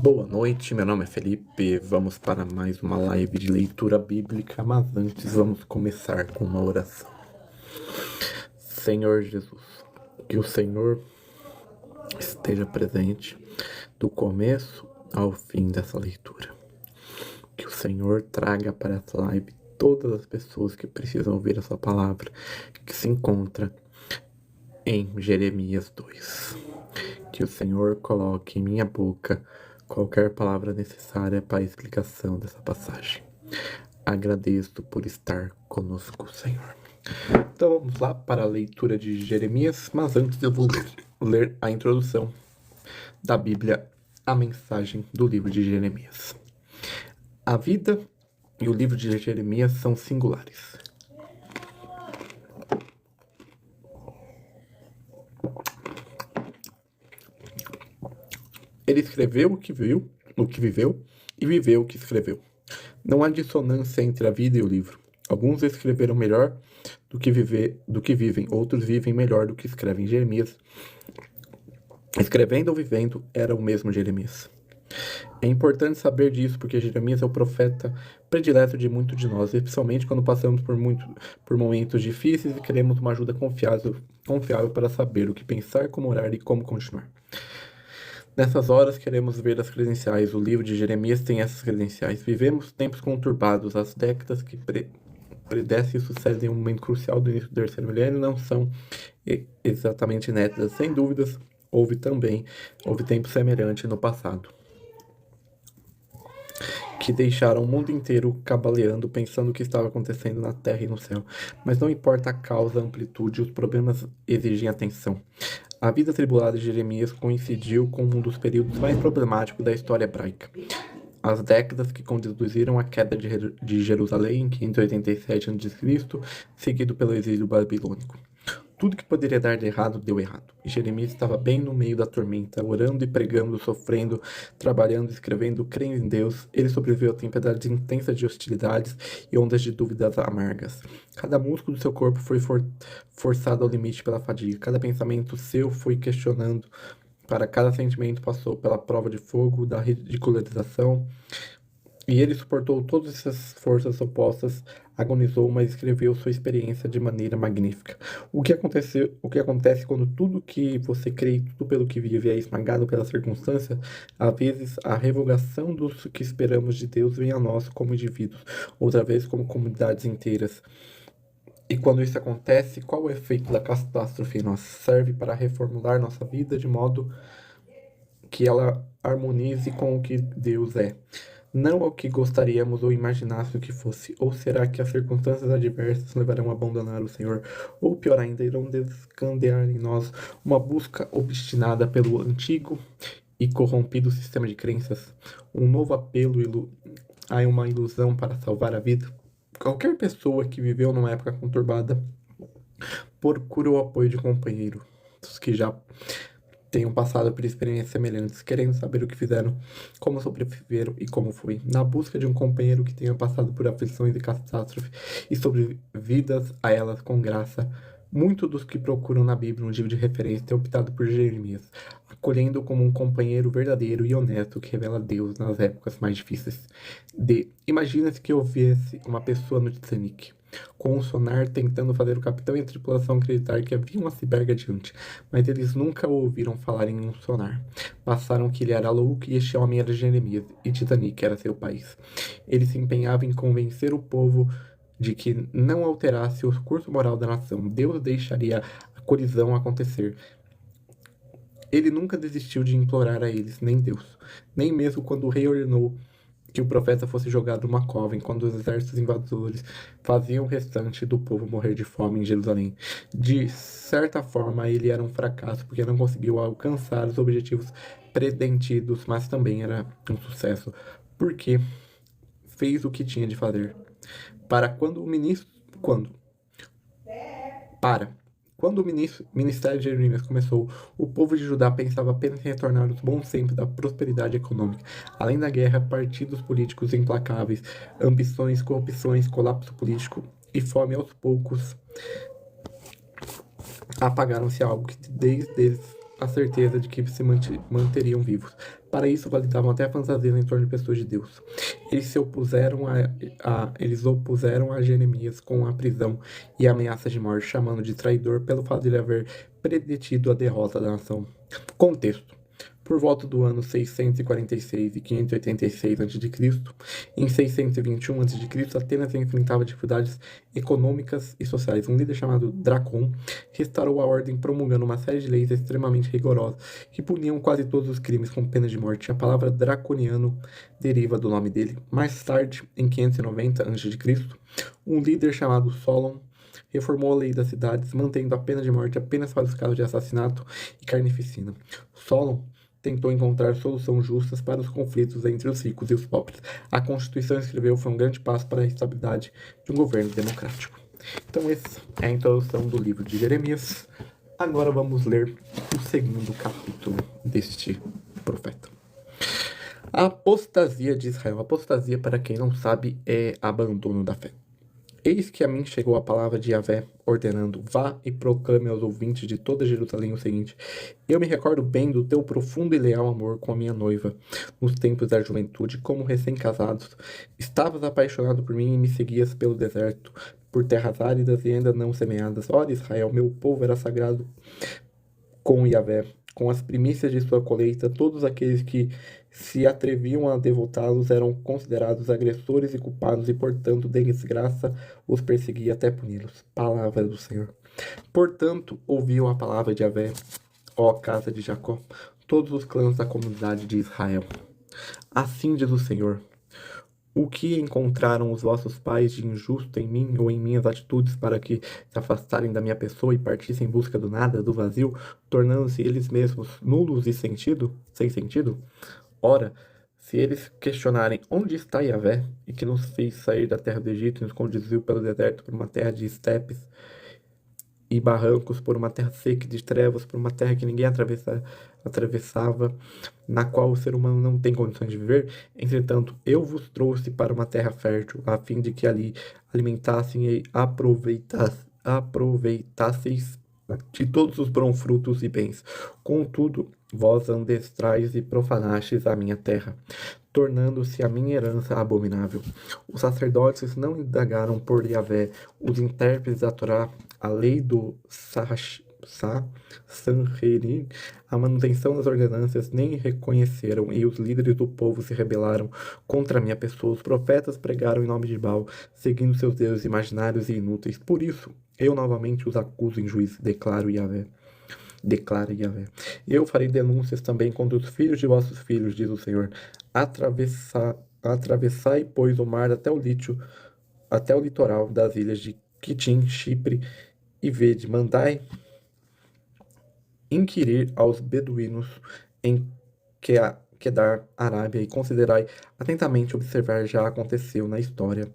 Boa noite, meu nome é Felipe. Vamos para mais uma live de leitura bíblica, mas antes vamos começar com uma oração. Senhor Jesus, que o Senhor esteja presente do começo ao fim dessa leitura. Que o Senhor traga para essa live todas as pessoas que precisam ouvir a sua palavra, que se encontra em Jeremias 2. Que o Senhor coloque em minha boca qualquer palavra necessária para a explicação dessa passagem. Agradeço por estar conosco, Senhor. Então vamos lá para a leitura de Jeremias, mas antes eu vou ler a introdução da Bíblia, a mensagem do livro de Jeremias. A vida e o livro de Jeremias são singulares. Ele escreveu o que viu, o que viveu, e viveu o que escreveu. Não há dissonância entre a vida e o livro. Alguns escreveram melhor do que vivem, outros vivem melhor do que escrevem. Jeremias, escrevendo ou vivendo, era o mesmo Jeremias. É importante saber disso, porque Jeremias é o profeta predileto de muitos de nós, especialmente quando passamos por momentos difíceis e queremos uma ajuda confiável para saber o que pensar, como orar e como continuar. Nessas horas queremos ver as credenciais. O livro de Jeremias tem essas credenciais. Vivemos tempos conturbados. As décadas que predecem e sucedem um momento crucial do início do terceiro milênio não são exatamente inéditas. Sem dúvidas, houve tempo semelhante no passado, que deixaram o mundo inteiro cabaleando, pensando o que estava acontecendo na terra e no céu. Mas não importa a causa, a amplitude, os problemas exigem atenção. A vida atribulada de Jeremias coincidiu com um dos períodos mais problemáticos da história hebraica. As décadas que conduziram à queda de Jerusalém em 587 a.C., seguido pelo exílio babilônico. Tudo que poderia dar de errado, deu errado. E Jeremias estava bem no meio da tormenta, orando e pregando, sofrendo, trabalhando, escrevendo, crendo em Deus. Ele sobreviveu a tempestades intensas de hostilidades e ondas de dúvidas amargas. Cada músculo do seu corpo foi forçado ao limite pela fadiga. Cada pensamento seu foi questionando. Para cada sentimento passou pela prova de fogo, da ridicularização. E ele suportou todas essas forças opostas, agonizou, mas escreveu sua experiência de maneira magnífica. O que acontece quando tudo que você crê e tudo pelo que vive é esmagado pela circunstância? Às vezes, a revogação do que esperamos de Deus vem a nós como indivíduos, outra vez como comunidades inteiras. E quando isso acontece, qual o efeito da catástrofe em nós? Serve para reformular nossa vida de modo que ela harmonize com o que Deus é. Não ao que gostaríamos ou imaginássemos que fosse. Ou será que as circunstâncias adversas levarão a abandonar o Senhor? Ou pior ainda, irão descandear em nós uma busca obstinada pelo antigo e corrompido sistema de crenças? Um novo apelo a uma ilusão para salvar a vida? Qualquer pessoa que viveu numa época conturbada procura o apoio de companheiros que já tenham passado por experiências semelhantes, querendo saber o que fizeram, como sobreviveram e como foi. Na busca de um companheiro que tenha passado por aflições e catástrofes e sobrevividas a elas com graça, muitos dos que procuram na Bíblia um livro de referência têm optado por Jeremias, acolhendo como um companheiro verdadeiro e honesto que revela Deus nas épocas mais difíceis. Imagina-se que houvesse uma pessoa no Titanic, com um sonar tentando fazer o capitão e a tripulação acreditar que havia um iceberg adiante, mas eles nunca ouviram falar em um sonar. Passaram que ele era louco e este homem era Jeremias, e Titanic era seu país. Ele se empenhava em convencer o povo de que não alterasse o curso moral da nação. Deus deixaria a colisão acontecer. Ele nunca desistiu de implorar a eles, nem Deus, nem mesmo quando o rei ordenou que o profeta fosse jogado numa cova, enquanto os exércitos invasores faziam o restante do povo morrer de fome em Jerusalém. De certa forma, ele era um fracasso, porque não conseguiu alcançar os objetivos pretendidos, mas também era um sucesso, porque fez o que tinha de fazer. Quando o ministério de Jeremias começou, o povo de Judá pensava apenas em retornar aos bons tempos da prosperidade econômica. Além da guerra, partidos políticos implacáveis, ambições, corrupções, colapso político e fome aos poucos apagaram-se algo que desde a certeza de que se manteriam vivos. Para isso, validavam até fantasias em torno de pessoas de Deus. Eles opuseram a Jeremias com a prisão e ameaças de morte, chamando de traidor pelo fato de ele haver preditido a derrota da nação. Contexto. Por volta do ano 646 e 586 a.C., em 621 a.C., Atenas enfrentava dificuldades econômicas e sociais. Um líder chamado Dracon restaurou a ordem promulgando uma série de leis extremamente rigorosas que puniam quase todos os crimes com pena de morte. A palavra draconiano deriva do nome dele. Mais tarde, em 590 a.C., um líder chamado Solon reformou a lei das cidades, mantendo a pena de morte apenas para os casos de assassinato e carnificina. Solon tentou encontrar soluções justas para os conflitos entre os ricos e os pobres. A Constituição que escreveu foi um grande passo para a estabilidade de um governo democrático. Então, essa é a introdução do livro de Jeremias. Agora vamos ler o segundo capítulo deste profeta. A apostasia de Israel. Apostasia, para quem não sabe, é abandono da fé. Eis que a mim chegou a palavra de Yahvé, ordenando: vá e proclame aos ouvintes de toda Jerusalém o seguinte: eu me recordo bem do teu profundo e leal amor com a minha noiva, nos tempos da juventude, como recém-casados. Estavas apaixonado por mim e me seguias pelo deserto, por terras áridas e ainda não semeadas. Ora, Israel, meu povo era sagrado com Yahvé, com as primícias de sua colheita. Todos aqueles que se atreviam a devotá-los eram considerados agressores e culpados, e, portanto, de desgraça os perseguia até puni-los. Palavra do Senhor. Portanto, ouviu a palavra de Yahvé, ó casa de Jacó, todos os clãs da comunidade de Israel. Assim diz o Senhor: o que encontraram os vossos pais de injusto em mim ou em minhas atitudes, para que se afastarem da minha pessoa e partissem em busca do nada, do vazio, tornando-se eles mesmos nulos e sem sentido? Ora, se eles questionarem onde está Yahvé, e que nos fez sair da terra do Egito e nos conduziu pelo deserto por uma terra de estepes e barrancos, por uma terra seca e de trevas, por uma terra que ninguém atravessava, na qual o ser humano não tem condições de viver, entretanto, eu vos trouxe para uma terra fértil, a fim de que ali alimentassem e aproveitasseis de todos os bons frutos e bens. Contudo, vós andestrais e profanastes a minha terra, tornando-se a minha herança abominável. Os sacerdotes não indagaram por Yahvé, os intérpretes da Torá, a lei do Sanherib, a manutenção das ordenanças, nem reconheceram, e os líderes do povo se rebelaram contra a minha pessoa. Os profetas pregaram em nome de Baal, seguindo seus deuses imaginários e inúteis. Por isso, eu novamente os acuso em juízo, declara Yahvé. Eu farei denúncias também contra os filhos de vossos filhos, diz o Senhor. Atravessai, pois, o mar até o litoral das ilhas de Quitim, Chipre, e vede, mandai inquirir aos beduínos em Quedar, Arábia, e considerai atentamente observar, já aconteceu na história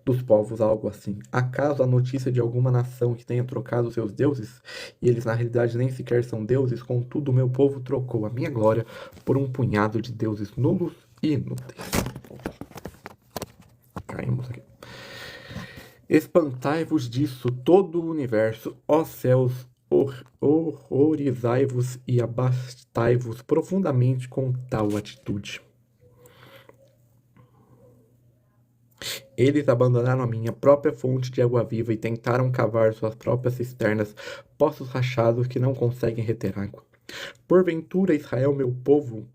dos povos algo assim. Acaso a notícia de alguma nação que tenha trocado seus deuses, e eles na realidade nem sequer são deuses? Contudo, o meu povo trocou a minha glória por um punhado de deuses nulos e inúteis. Caímos aqui. Espantai-vos disso, todo o universo, ó céus, horrorizai-vos e abastai-vos profundamente com tal atitude. Eles abandonaram a minha própria fonte de água viva e tentaram cavar suas próprias cisternas, poços rachados que não conseguem reter água. Porventura, Israel, meu povo,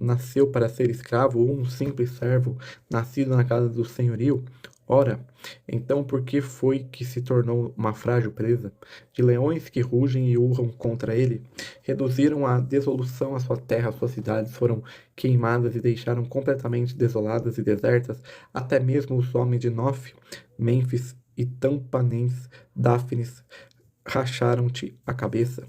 nasceu para ser escravo, ou um simples servo, nascido na casa do senhorio? Ora, então por que foi que se tornou uma frágil presa? De leões que rugem e urram contra ele? Reduziram à dissolução a sua terra, suas cidades foram queimadas e deixaram completamente desoladas e desertas, até mesmo os homens de Nof, Mênfis e Tampanens, Dáfnis, racharam-te a cabeça.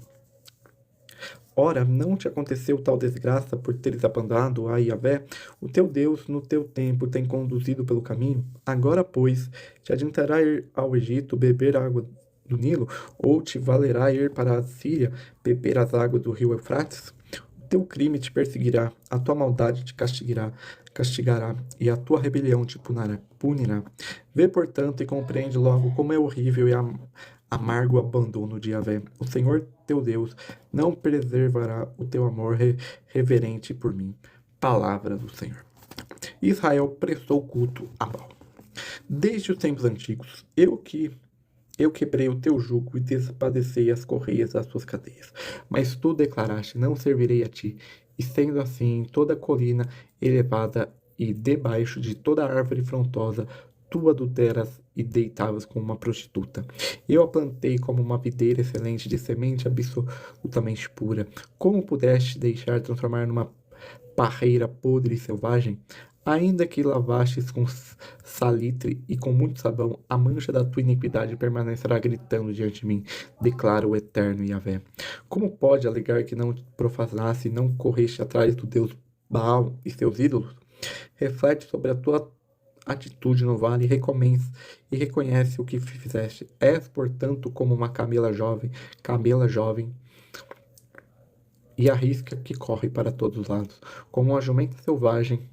Ora, não te aconteceu tal desgraça por teres abandonado a Yahvé? O teu Deus, no teu tempo, tem conduzido pelo caminho? Agora, pois, te adiantará ir ao Egito, beber a água do Nilo? Ou te valerá ir para a Síria, beber as águas do rio Eufrates? O teu crime te perseguirá, a tua maldade te castigará, e a tua rebelião te punirá. Vê, portanto, e compreende logo como é horrível e amargo abandono de Yahvé. O Senhor teu Deus não preservará o teu amor reverente por mim. Palavra do Senhor. Israel prestou culto a Baal. Desde os tempos antigos, eu quebrei o teu jugo e despadecei as correias das tuas cadeias. Mas tu declaraste: não servirei a ti. E sendo assim, em toda colina elevada e debaixo de toda árvore frondosa, tu adulteras e deitavas como uma prostituta. Eu a plantei como uma videira excelente de semente absolutamente pura. Como pudeste deixar transformar numa parreira podre e selvagem? Ainda que lavastes com salitre e com muito sabão, a mancha da tua iniquidade permanecerá gritando diante de mim, declara o eterno Yahvé. Como pode alegar que não profanaste e não correste atrás do Deus Baal e seus ídolos? Reflete sobre a tua atitude no vale e reconhece o que fizeste. És, portanto, como uma camela jovem, e arrisca que corre para todos os lados, como uma jumenta selvagem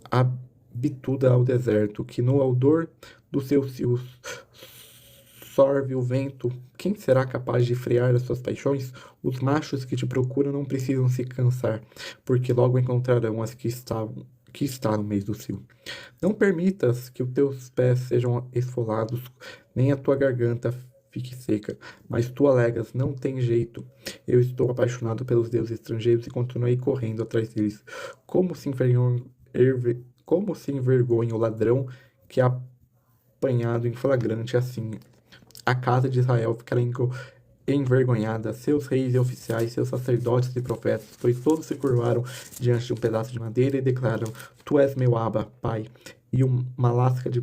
habituada ao deserto, que no odor dos seus cios sorve o vento. Quem será capaz de frear as suas paixões? Os machos que te procuram não precisam se cansar, porque logo encontrarão as que está no meio do cio. Não permitas que os teus pés sejam esfolados, nem a tua garganta fique seca. Mas tu alegas: não tem jeito. Eu estou apaixonado pelos deuses estrangeiros e continuei correndo atrás deles. Como se envergonha o ladrão que é apanhado em flagrante assim. A casa de Israel ficará envergonhada, seus reis e oficiais, seus sacerdotes e profetas, pois todos se curvaram diante de um pedaço de madeira e declaram: tu és meu Abba, Pai, e uma lasca de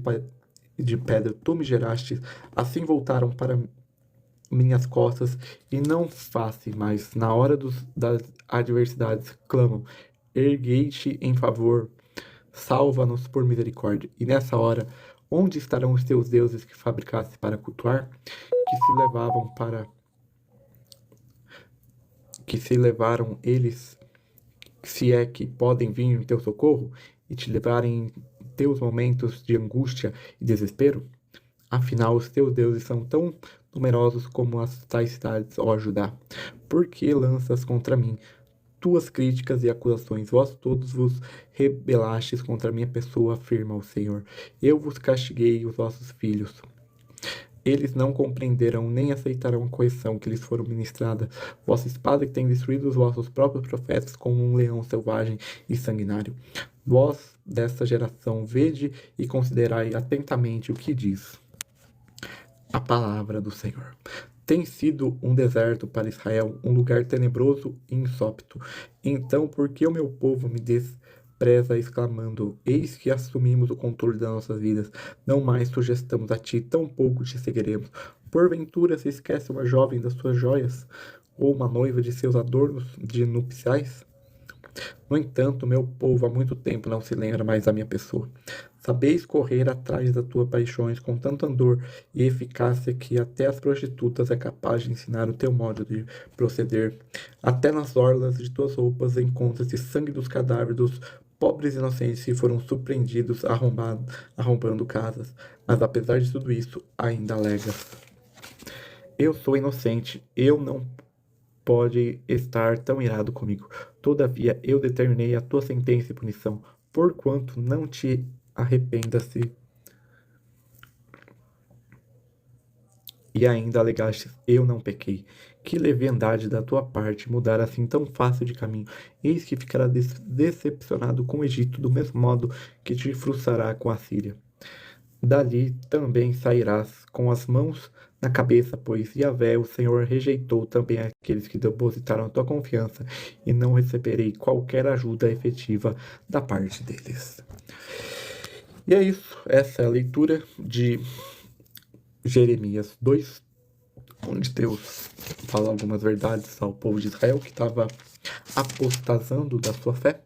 pedra tu me geraste. Assim voltaram para minhas costas e não face mais. Na hora das adversidades clamam: erguei-te em favor, salva-nos por misericórdia. E nessa hora, onde estarão os teus deuses que fabricaste para cultuar, que se levaram eles, se é que podem vir em teu socorro e te levarem em teus momentos de angústia e desespero? Afinal, os teus deuses são tão numerosos como as tais cidades, ó Judá. Por que lanças contra mim tuas críticas e acusações? Vós todos vos rebelastes contra a minha pessoa, afirma o Senhor. Eu vos castiguei, os vossos filhos. Eles não compreenderão nem aceitarão a correção que lhes for ministrada. Vossa espada que tem destruído os vossos próprios profetas como um leão selvagem e sanguinário. Vós, desta geração, vede e considerai atentamente o que diz a palavra do Senhor. Tem sido um deserto para Israel, um lugar tenebroso e insópito. Então, por que o meu povo me despreza, exclamando: eis que assumimos o controle das nossas vidas, não mais sugestamos a ti, tampouco te seguiremos. Porventura se esquece uma jovem das suas joias, ou uma noiva de seus adornos de nupciais? No entanto, meu povo há muito tempo não se lembra mais da minha pessoa. Sabeis correr atrás das tuas paixões com tanto andor e eficácia que até as prostitutas é capaz de ensinar o teu modo de proceder. Até nas orlas de tuas roupas encontra-se sangue dos cadáveres dos pobres inocentes que foram surpreendidos arrombando casas. Mas apesar de tudo isso, ainda alegas: eu sou inocente, eu não pode estar tão irado comigo. Todavia, eu determinei a tua sentença e punição, porquanto não te arrependas-se. E ainda alegaste: eu não pequei. Que leviandade da tua parte mudar assim tão fácil de caminho. Eis que ficará decepcionado com o Egito, do mesmo modo que te frustrará com a Síria. Dali também sairás com as mãos na cabeça, pois Yahvé, o Senhor, rejeitou também aqueles que depositaram a tua confiança, e não receberei qualquer ajuda efetiva da parte deles. E é isso, essa é a leitura de Jeremias 2, onde Deus fala algumas verdades ao povo de Israel que estava apostasando da sua fé.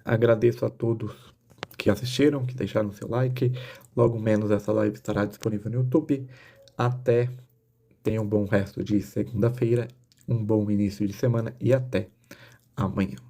Agradeço a todos que assistiram, que deixaram seu like. Logo menos essa live estará disponível no YouTube. Até, tenha um bom resto de segunda-feira, um bom início de semana e até amanhã.